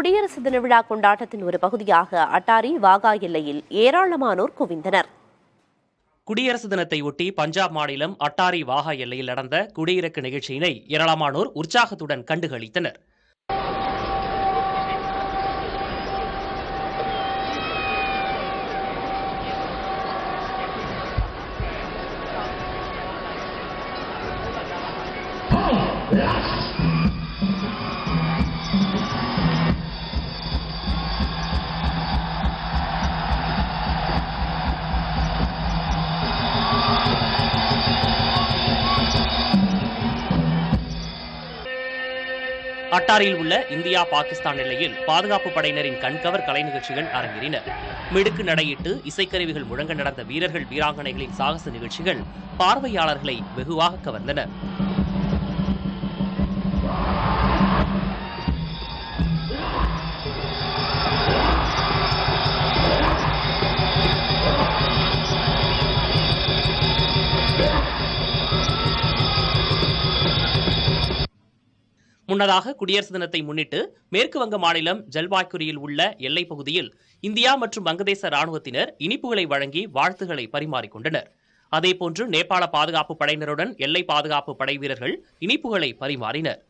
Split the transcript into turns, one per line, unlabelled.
குடியரசு தின விழா கொண்டாட்டத்தின் ஒரு பகுதியாக அட்டாரி வாகா எல்லையில் ஏராளமானோர் குவிந்தனர்.
குடியரசு தினத்தை ஒட்டி பஞ்சாப் மாநிலம் அட்டாரி வாகா எல்லையில் நடந்த குடியிறக்கு நிகழ்ச்சியினை ஏராளமானோர் உற்சாகத்துடன் கண்டுகளித்தனர். அட்டாரியில் உள்ள இந்தியா பாகிஸ்தான் எல்லையில் பாதுகாப்பு படையினரின் கண்கவர் கலை நிகழ்ச்சிகள் அரங்கேறின. மிடுக்கு நடையிட்டு இசைக்கருவிகள் முழங்க நடந்த வீரர்கள் வீராங்கனைகளின் சாகச நிகழ்ச்சிகள் பார்வையாளர்களை வெகுவாக கவர்ந்தன. முன்னதாக குடியரசு தினத்தை முன்னிட்டு மேற்கு வங்க மாநிலம் ஜல்பாய்குரியில் உள்ள எல்லைப் பகுதியில் இந்தியா மற்றும் வங்கதேச ராணுவத்தினர் இனிப்புகளை வழங்கி வாழ்த்துக்களை பரிமாறிக்கொண்டனர். அதேபோன்று நேபாள பாதுகாப்பு படையினருடன் எல்லை பாதுகாப்பு படை வீரர்கள் இனிப்புகளை பரிமாறினர்.